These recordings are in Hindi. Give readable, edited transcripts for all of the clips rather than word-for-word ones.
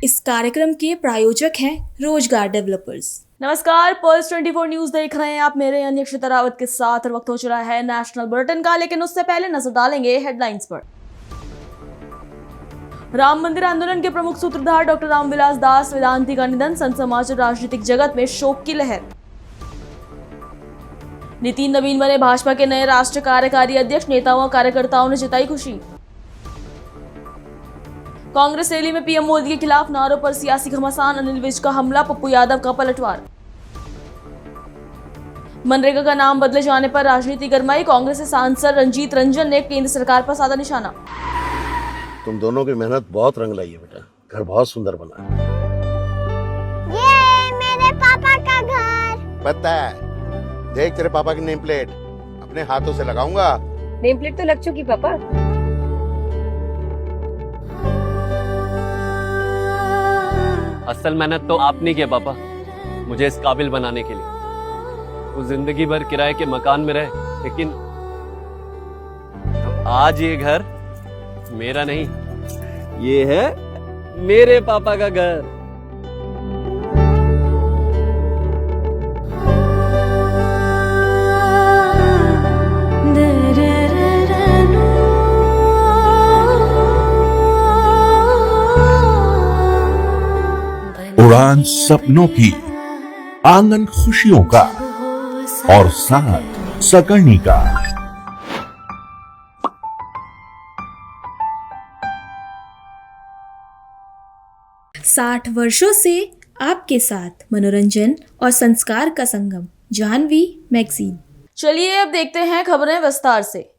इस कार्यक्रम के प्रायोजक हैं रोजगार डेवलपर्स। नमस्कार, पल्स 24 न्यूज देख रहे हैं आप मेरे यानी अक्षता रावत के साथ। और वक्त हो चला है नेशनल बुलेटिन का, लेकिन उससे पहले नजर डालेंगे हेडलाइंस पर। राम मंदिर आंदोलन के प्रमुख सूत्रधार डॉक्टर रामविलास दास वेदांती का निधन, संत समाज और राजनीतिक जगत में शोक की लहर। नितिन नवीन बने भाजपा के नए राष्ट्रीय कार्यकारी अध्यक्ष, नेताओं और कार्यकर्ताओं ने जताई खुशी। कांग्रेस रैली में पीएम मोदी के खिलाफ नारों पर सियासी घमासान, अनिल विज का हमला, पप्पू यादव का पलटवार। मनरेगा का नाम बदले जाने पर राजनीति गरमाई, कांग्रेस से सांसद रंजीत रंजन ने केंद्र सरकार पर साधा निशाना। तुम दोनों की मेहनत बहुत रंग लाई है बेटा, घर बहुत सुंदर बना है। ये मेरे पापा का घर। पता है, देख तेरे पापा की नेम प्लेट अपने हाथों से लगाऊंगा। नेम प्लेट तो लग चुकी पापा। असल मेहनत तो आपने किया पापा, मुझे इस काबिल बनाने के लिए। वो जिंदगी भर किराए के मकान में रहे, लेकिन तो आज ये घर मेरा नहीं, ये है मेरे पापा का घर। उड़ान सपनों की, आंगन खुशियों का और साथ सकर्णी का। 60 वर्षों से आपके साथ मनोरंजन और संस्कार का संगम, जाह्नवी मैगजीन। चलिए अब देखते हैं खबरें विस्तार से।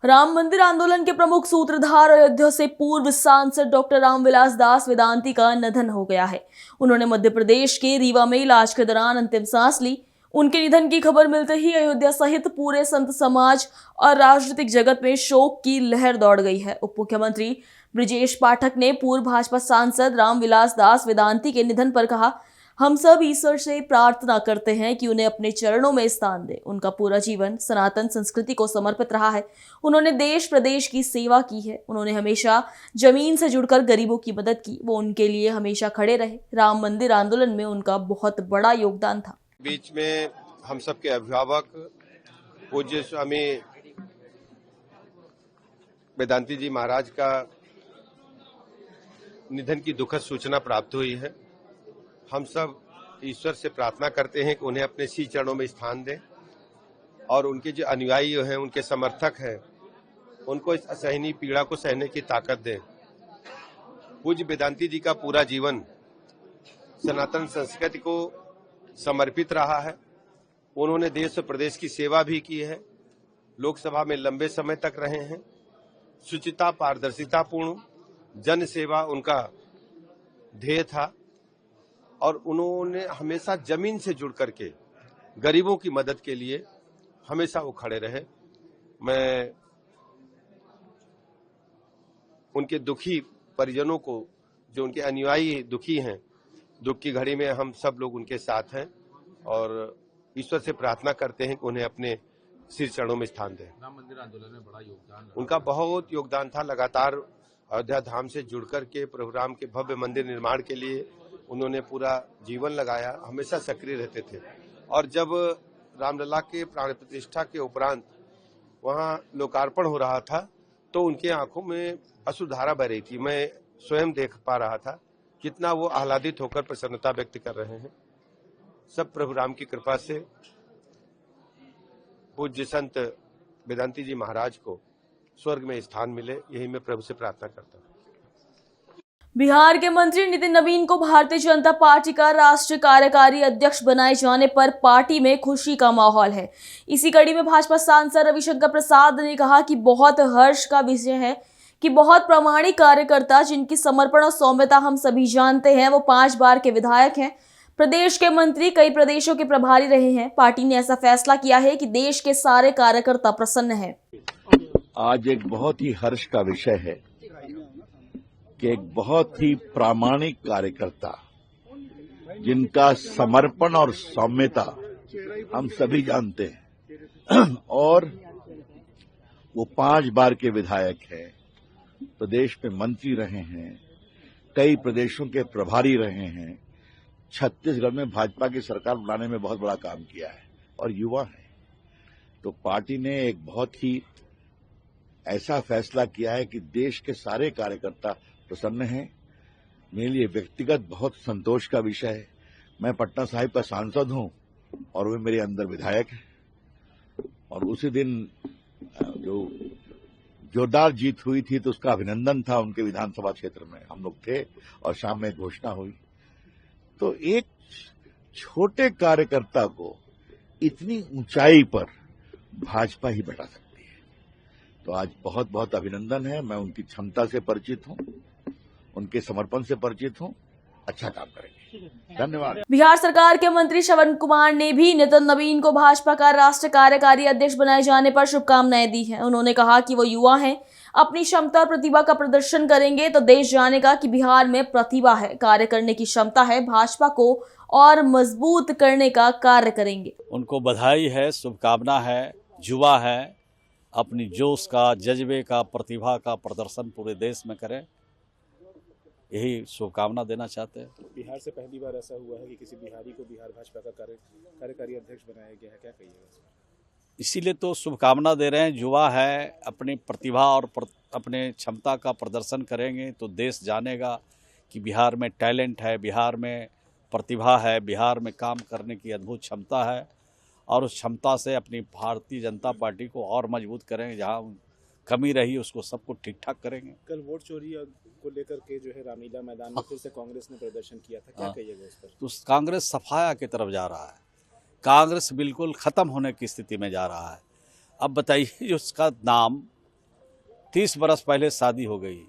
राम मंदिर आंदोलन के प्रमुख सूत्रधार अयोध्या से पूर्व सांसद डॉक्टर रामविलास दास वेदांती का निधन हो गया है। उन्होंने मध्य प्रदेश के रीवा में इलाज के दौरान अंतिम सांस ली। उनके निधन की खबर मिलते ही अयोध्या सहित पूरे संत समाज और राजनीतिक जगत में शोक की लहर दौड़ गई है। उप मुख्यमंत्री ब्रिजेश पाठक ने पूर्व भाजपा सांसद रामविलास दास वेदांती के निधन पर कहा, हम सब ईश्वर से प्रार्थना करते हैं कि उन्हें अपने चरणों में स्थान दे। उनका पूरा जीवन सनातन संस्कृति को समर्पित रहा है। उन्होंने देश प्रदेश की सेवा की है। उन्होंने हमेशा जमीन से जुड़कर गरीबों की मदद की। वो उनके लिए हमेशा खड़े रहे। राम मंदिर आंदोलन में उनका बहुत बड़ा योगदान था। बीच में हम सबके अभिभावक पूज्य स्वामी वेदांती जी महाराज का निधन की दुखद सूचना प्राप्त हुई है। हम सब ईश्वर से प्रार्थना करते हैं कि उन्हें अपने सी चरणों में स्थान दें और उनके जो अनुयायी हैं, उनके समर्थक हैं, उनको इस असहनीय पीड़ा को सहने की ताकत दें। पूज्य वेदांती जी का पूरा जीवन सनातन संस्कृति को समर्पित रहा है। उन्होंने देश और प्रदेश की सेवा भी की है। लोकसभा में लंबे समय तक रहे हैं। शुचिता, पारदर्शिता पूर्ण जन सेवा उनका ध्येय था और उन्होंने हमेशा जमीन से जुड़ करके गरीबों की मदद के लिए हमेशा वो खड़े रहे। मैं उनके दुखी परिजनों को, जो उनके अनुयायी दुखी हैं, दुख की घड़ी में हम सब लोग उनके साथ हैं और ईश्वर से प्रार्थना करते हैं कि उन्हें अपने सिर चरणों में स्थान दें। राम मंदिर आंदोलन में बड़ा योगदान उनका बहुत योगदान था। लगातार अयोध्या धाम से जुड़कर के प्रभु राम के भव्य मंदिर निर्माण के लिए उन्होंने पूरा जीवन लगाया, हमेशा सक्रिय रहते थे। और जब रामलला के प्राण प्रतिष्ठा के उपरांत वहां लोकार्पण हो रहा था तो उनके आंखों में अश्रुधारा बह रही थी। मैं स्वयं देख पा रहा था कितना वो आह्लादित होकर प्रसन्नता व्यक्त कर रहे हैं। सब प्रभु राम की कृपा से पूज्य संत वेदांती जी महाराज को स्वर्ग में स्थान मिले, यही मैं प्रभु से प्रार्थना करता हूँ। बिहार के मंत्री नितिन नवीन को भारतीय जनता पार्टी का राष्ट्रीय कार्यकारी अध्यक्ष बनाए जाने पर पार्टी में खुशी का माहौल है। इसी कड़ी में भाजपा सांसद रविशंकर प्रसाद ने कहा कि बहुत हर्ष का विषय है कि बहुत प्रामाणिक कार्यकर्ता, जिनकी समर्पण और सौम्यता हम सभी जानते हैं, वो 5 बार के विधायक हैं, प्रदेश के मंत्री, कई प्रदेशों के प्रभारी रहे हैं। पार्टी ने ऐसा फैसला किया है कि देश के सारे कार्यकर्ता प्रसन्न हैं। आज एक बहुत ही हर्ष का विषय है कि एक बहुत ही प्रामाणिक कार्यकर्ता, जिनका समर्पण और सौम्यता हम सभी जानते हैं और वो 5 बार के विधायक हैं, प्रदेश में मंत्री रहे हैं, कई प्रदेशों के प्रभारी रहे हैं, छत्तीसगढ़ में भाजपा की सरकार बनाने में बहुत बड़ा काम किया है और युवा है। तो पार्टी ने एक बहुत ही ऐसा फैसला किया है कि देश के सारे कार्यकर्ता प्रसन्न हैं। मेरे लिए व्यक्तिगत बहुत संतोष का विषय है। मैं पटना साहिब का सांसद हूं और वे मेरे अंदर विधायक हैं, और उसी दिन जो जोरदार जीत हुई थी तो उसका अभिनंदन था उनके विधानसभा क्षेत्र में। हम लोग थे और शाम में घोषणा हुई। तो एक छोटे कार्यकर्ता को इतनी ऊंचाई पर भाजपा ही बैठा सकती है। तो आज बहुत बहुत अभिनंदन है। मैं उनकी क्षमता से परिचित हूं, उनके समर्पण से परिचित हूं। अच्छा काम करेंगे। धन्यवाद। बिहार सरकार के मंत्री श्रवण कुमार ने भी नितिन नवीन को भाजपा का राष्ट्रीय कार्यकारी अध्यक्ष बनाए जाने पर शुभकामनाएं दी हैं। उन्होंने कहा कि वो युवा हैं, अपनी क्षमता और प्रतिभा का प्रदर्शन करेंगे तो देश जानेगा कि बिहार में प्रतिभा है, कार्य करने की क्षमता है। भाजपा को और मजबूत करने का कार्य करेंगे। उनको बधाई है, शुभकामना है। युवा है, अपनी जोश का, जज्बे का, प्रतिभा का प्रदर्शन पूरे देश में करें, यही शुभकामना देना चाहते हैं। बिहार से पहली बार ऐसा हुआ है कि किसी बिहारी को बिहार भाजपा का कार्यकारी अध्यक्ष बनाया गया है, क्या कहिएगा? इसीलिए तो शुभकामना दे रहे हैं। युवा है, अपनी प्रतिभा और अपने क्षमता का प्रदर्शन करेंगे तो देश जानेगा कि बिहार में टैलेंट है, बिहार में प्रतिभा है, बिहार में काम करने की अद्भुत क्षमता है, और उस क्षमता से अपनी भारतीय जनता पार्टी को और मजबूत करेंगे। जहाँ कमी रही उसको सबको ठीक ठाक करेंगे। कल वोट चोरी को लेकर के जो है रामलीला मैदान में फिर से कांग्रेस ने प्रदर्शन किया था, क्या कहिएगा उस पर? तो कांग्रेस सफाया की तरफ जा रहा है। कांग्रेस बिल्कुल ख़त्म होने की स्थिति में जा रहा है। अब बताइए, उसका नाम 30 बरस पहले शादी हो गई,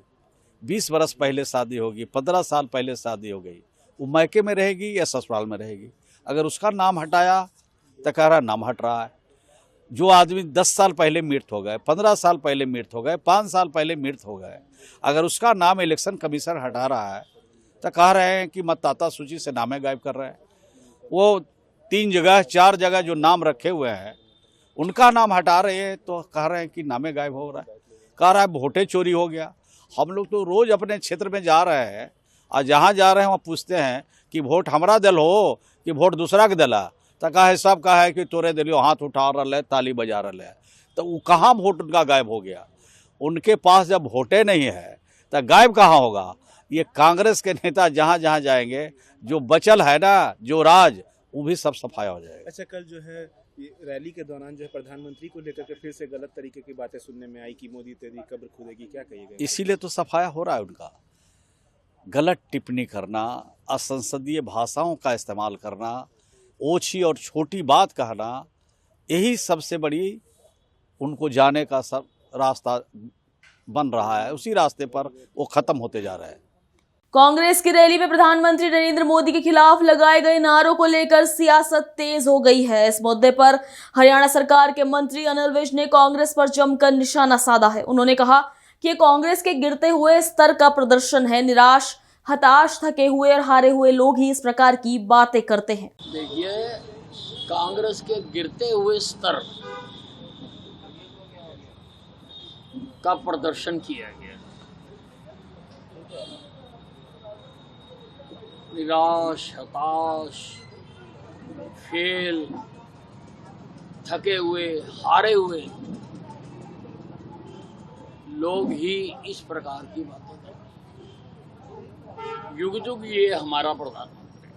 20 बरस पहले शादी होगी, 15 साल पहले शादी हो गई, वो मैके में रहेगी या ससुराल में रहेगी? अगर उसका नाम हटाया तो कह रहा नाम हट रहा है। जो आदमी 10 साल पहले मृत हो गए, 15 साल पहले मृत हो गए, 5 साल पहले मृत हो गए, अगर उसका नाम इलेक्शन कमीशन हटा रहा है तो कह रहे हैं कि मतदाता सूची से नामे गायब कर रहे हैं। वो 3 जगह 4 जगह जो नाम रखे हुए हैं उनका नाम हटा रहे हैं तो कह रहे हैं कि नामे गायब हो रहा है। कह रहा है वोटें चोरी हो गया। हम लोग तो रोज़ अपने क्षेत्र में जा रहे हैं और जहाँ जा रहे हैं वहाँ पूछते हैं कि वोट हमारा दल हो कि वोट दूसरा के दला, तो कहा है सब कहा है कि तोरे दिलियो हाथ उठा रहा है, ताली बजा रहा है। तो वो कहाँ वोट उनका गायब हो गया? उनके पास जब वोटें नहीं है तो गायब कहाँ होगा? ये कांग्रेस के नेता जहाँ जहाँ जाएंगे, जो बचल है ना जो राज, वो भी सब सफाया हो जाएगा। अच्छा, कल जो है रैली के दौरान जो है प्रधानमंत्री को लेकर के फिर से गलत तरीके की बातें सुनने में आई कि मोदी तेरी कब्र खुदेगी, क्या कहिएगा? इसीलिए तो सफाया हो रहा है उनका। गलत टिप्पणी करना, असंसदीय भाषाओं का इस्तेमाल करना, ओछी और छोटी बात कहना, यही सबसे बड़ी उनको जाने का सब रास्ता बन रहा है। उसी रास्ते पर वो खत्म होते जा रहे हैं। कांग्रेस की रैली में प्रधानमंत्री नरेंद्र मोदी के खिलाफ लगाए गए नारों को लेकर सियासत तेज हो गई है। इस मुद्दे पर हरियाणा सरकार के मंत्री अनिल विज ने कांग्रेस पर जमकर निशाना साधा है। उन्होंने कहा कि ये कांग्रेस के गिरते हुए स्तर का प्रदर्शन है। निराश, हताश, थके हुए और हारे हुए लोग ही इस प्रकार की बातें करते हैं। देखिए, कांग्रेस के गिरते हुए स्तर का प्रदर्शन किया गया। निराश, हताश, फेल, थके हुए, हारे हुए लोग ही इस प्रकार की बातें करते हैं। युग युग ये हमारा प्रधानमंत्री,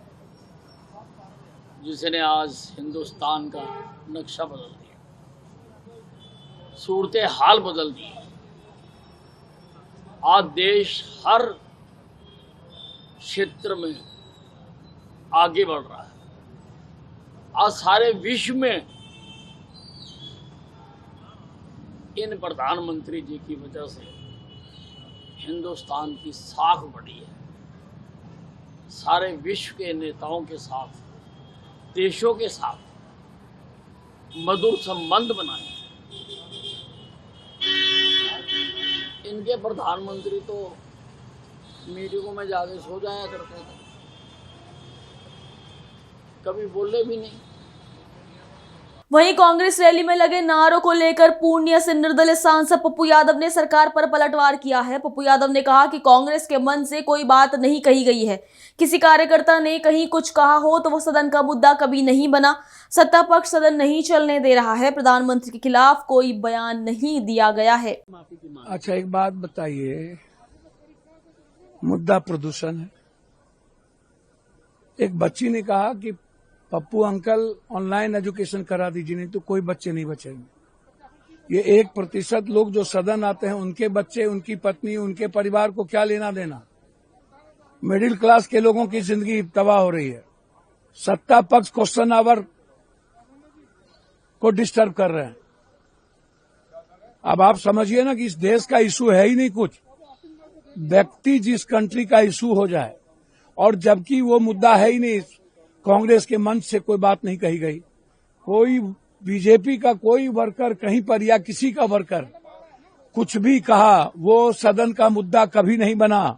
जिसने आज हिंदुस्तान का नक्शा बदल दिया, सूरत हाल बदल दी। आज देश हर क्षेत्र में आगे बढ़ रहा है। आज सारे विश्व में इन प्रधानमंत्री जी की वजह से हिंदुस्तान की साख बढ़ी है। सारे विश्व के नेताओं के साथ, देशों के साथ मधुर संबंध बनाए। इनके प्रधानमंत्री तो मीटिंगों में जाके सो जाया करते थे, कभी बोले भी नहीं। वहीं कांग्रेस रैली में लगे नारों को लेकर पूर्णिया से निर्दलीय सांसद पप्पू यादव ने सरकार पर पलटवार किया है। पप्पू यादव ने कहा कि कांग्रेस के मन से कोई बात नहीं कही गई है। किसी कार्यकर्ता ने कहीं कुछ कहा हो तो वो सदन का मुद्दा कभी नहीं बना। सत्ता पक्ष सदन नहीं चलने दे रहा है। प्रधानमंत्री के खिलाफ कोई बयान नहीं दिया गया है। अच्छा, एक बात बताइए, मुद्दा प्रदूषण है। एक बच्ची ने कहा कि पप्पू अंकल ऑनलाइन एजुकेशन करा दीजिए, नहीं तो कोई बच्चे नहीं बचेंगे। ये 1% लोग जो सदन आते हैं उनके बच्चे, उनकी पत्नी, उनके परिवार को क्या लेना देना। मिडिल क्लास के लोगों की जिंदगी तबाह हो रही है। सत्ता पक्ष क्वेश्चन आवर को डिस्टर्ब कर रहे हैं। अब आप समझिए ना कि इस देश का इशू है ही नहीं कुछ, व्यक्ति जिस कंट्री का इशू हो जाए, और जबकि वो मुद्दा है ही नहीं। कांग्रेस के मंच से कोई बात नहीं कही गई। कोई बीजेपी का कोई वर्कर कहीं पर या किसी का वर्कर कुछ भी कहा, वो सदन का मुद्दा कभी नहीं बना।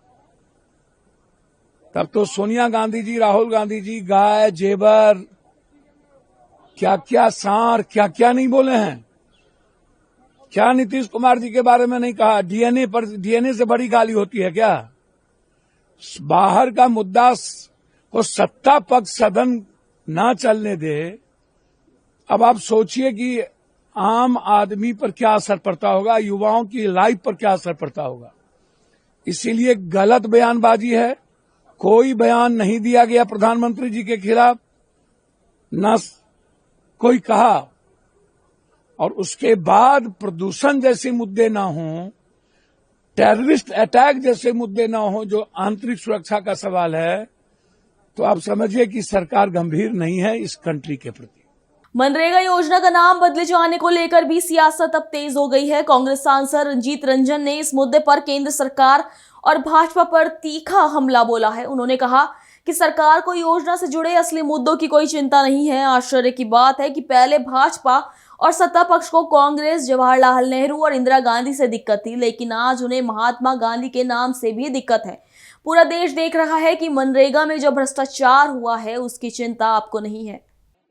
तब तो सोनिया गांधी जी, राहुल गांधी जी गाय, जेवर, क्या क्या सार, क्या क्या नहीं बोले हैं। क्या नीतीश कुमार जी के बारे में नहीं कहा? डीएनए से बड़ी गाली होती है क्या? बाहर का मुद्दा को सत्ता पक्ष सदन ना चलने दे। अब आप सोचिए कि आम आदमी पर क्या असर पड़ता होगा, युवाओं की लाइफ पर क्या असर पड़ता होगा। इसीलिए गलत बयानबाजी है। कोई बयान नहीं दिया गया प्रधानमंत्री जी के खिलाफ, न कोई कहा। और उसके बाद प्रदूषण जैसे मुद्दे ना हों, टेररिस्ट अटैक जैसे मुद्दे ना हो, जो आंतरिक सुरक्षा का सवाल है, तो आप समझिए कि सरकार गंभीर नहीं है इस कंट्री के प्रति। मनरेगा योजना का नाम बदले जाने को लेकर भी सियासत अब तेज हो गई है। कांग्रेस सांसद रंजीत रंजन ने इस मुद्दे पर केंद्र सरकार और भाजपा पर तीखा हमला बोला है। उन्होंने कहा कि सरकार को योजना से जुड़े असली मुद्दों की कोई चिंता नहीं है। आश्चर्य की बात है कि पहले भाजपा और सत्ता पक्ष को कांग्रेस, जवाहरलाल नेहरू और इंदिरा गांधी से दिक्कत थी, लेकिन आज उन्हें महात्मा गांधी के नाम से भी दिक्कत है। पूरा देश देख रहा है कि मनरेगा में जो भ्रष्टाचार हुआ है उसकी चिंता आपको नहीं है।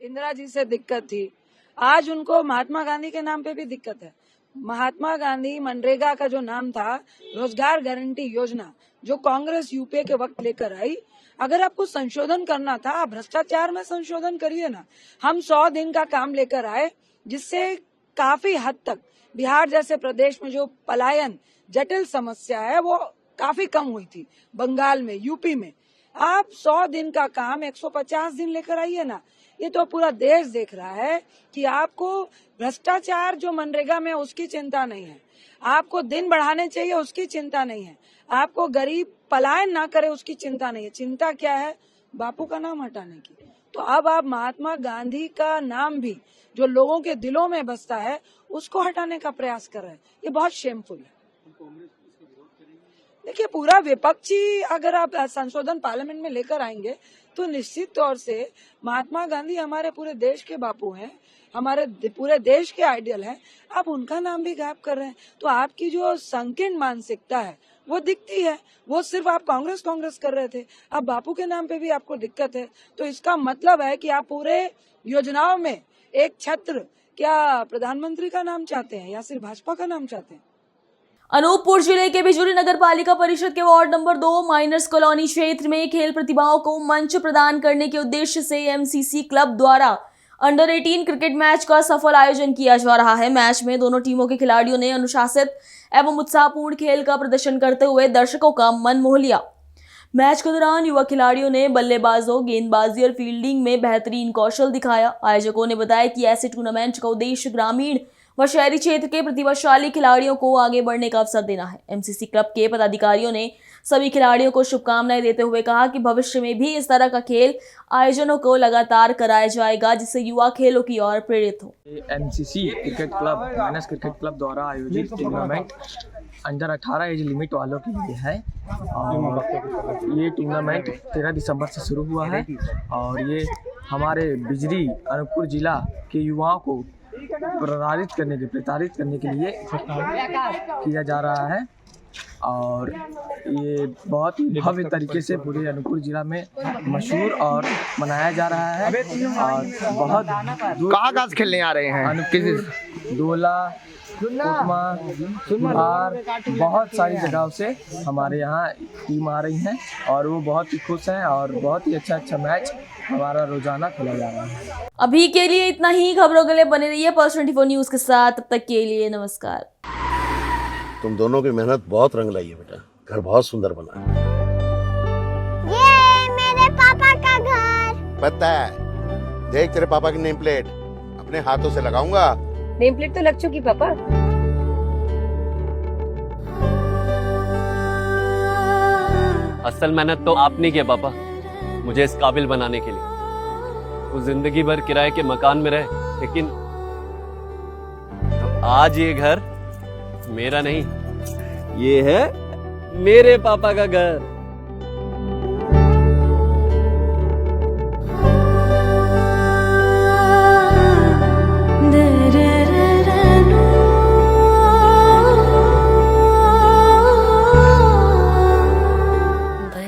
इंदिरा जी से दिक्कत थी, आज उनको महात्मा गांधी के नाम पे भी दिक्कत है। महात्मा गांधी मनरेगा का जो नाम था, रोजगार गारंटी योजना, जो कांग्रेस यूपीए के वक्त लेकर आई, अगर आपको संशोधन करना था, आप भ्रष्टाचार में संशोधन करिए ना। हम 100 दिन का काम लेकर आए, जिससे काफी हद तक बिहार जैसे प्रदेश में जो पलायन जटिल समस्या है वो काफी कम हुई थी। बंगाल में, यूपी में आप 100 दिन का काम 150 दिन लेकर आइए ना। ये तो पूरा देश देख रहा है कि आपको भ्रष्टाचार जो मनरेगा में उसकी चिंता नहीं है, आपको दिन बढ़ाने चाहिए उसकी चिंता नहीं है, आपको गरीब पलायन ना करे उसकी चिंता नहीं है। चिंता क्या है? बापू का नाम हटाने की। तो अब आप महात्मा गांधी का नाम भी जो लोगों के दिलों में बसता है उसको हटाने का प्रयास कर रहे हैं। ये बहुत शेमफुल है। देखिए, पूरा विपक्षी अगर आप संशोधन पार्लियामेंट में लेकर आएंगे तो निश्चित तौर से महात्मा गांधी हमारे पूरे देश के बापू हैं, हमारे पूरे देश के आइडियल हैं। आप उनका नाम भी गायब कर रहे हैं, तो आपकी जो संकीर्ण मानसिकता है वो दिखती है। वो सिर्फ आप कांग्रेस कर रहे थे, अब बापू के नाम पे भी आपको दिक्कत है। तो इसका मतलब है कि आप पूरे योजनाओं में एक छत्र, क्या प्रधानमंत्री का नाम चाहते हैं या सिर्फ भाजपा का नाम चाहते हैं? अनूपपुर जिले के बिजुली नगर पालिका परिषद के वार्ड नंबर 2 माइनर्स कॉलोनी क्षेत्र में खेल प्रतिभाओं को मंच प्रदान करने के उद्देश्य से एमसीसी क्लब द्वारा अंडर 18 क्रिकेट मैच का सफल आयोजन किया जा रहा है। मैच में दोनों टीमों के खिलाड़ियों ने अनुशासित एवं उत्साहपूर्ण खेल का प्रदर्शन करते हुए दर्शकों का मन मोह लिया। मैच के दौरान युवा खिलाड़ियों ने बल्लेबाजों, गेंदबाजी और फील्डिंग में बेहतरीन कौशल दिखाया। आयोजकों ने बताया कि ऐसे टूर्नामेंट का उद्देश्य ग्रामीण व शहरी क्षेत्र के प्रतिभाशाली खिलाड़ियों को आगे बढ़ने का अवसर देना है। एमसीसी क्लब के पदाधिकारियों ने सभी खिलाड़ियों को शुभकामनाएं देते हुए कहा कि भविष्य में भी इस तरह का खेल आयोजनों को लगातार कराया जाएगा, जिससे युवा खेलों की ओर प्रेरित हो। MCC cricket club, minus cricket club द्वारा आयोजित टूर्नामेंट अंडर 18 एज लिमिट वालों के लिए है। और ये टूर्नामेंट 13 दिसंबर से शुरू हुआ है और ये हमारे बिजली अनूपपुर जिला के युवाओं को प्रताड़ित करने के लिए किया जा रहा है। और ये बहुत ही भव्य तरीके से पूरे अनूपपुर जिला में मशहूर और मनाया जा रहा है। और बहुत कहाँ खेलने आ रहे हैं? अनूपपुर, डोला, कोटमा और बहुत सारी जगहों से हमारे यहाँ टीम आ रही हैं और वो बहुत ही खुश हैं और बहुत ही अच्छा मैच हमारा रोजाना खेला जा रहा है। अभी के लिए इतना ही। खबरों के लिए बने रहिए पल्स 24 न्यूज के साथ। तब तक के लिए नमस्कार। तुम दोनों की मेहनत बहुत रंग लाई है बेटा, घर बहुत सुंदर बना है। ये मेरे पापा का घर। पता है, देख तेरे पापा की नेम प्लेट अपने हाथों से लगाऊंगा। नेम प्लेट तो लग चुकी पापा। असल मेहनत तो आपने की है पापा, मुझे इस काबिल बनाने के लिए। वो जिंदगी भर किराए के मकान में रहे, लेकिन आज ये घर मेरा नहीं, ये है मेरे पापा का घर।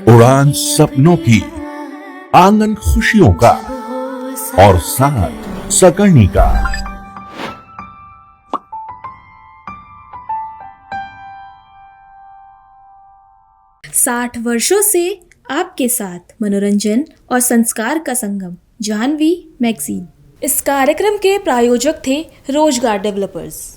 उड़ान सपनों की, आंगन खुशियों का और साथ सकर्णी का। 60 वर्षों से आपके साथ मनोरंजन और संस्कार का संगम, जाह्नवी मैगजीन। इस कार्यक्रम के प्रायोजक थे रोजगार डेवलपर्स।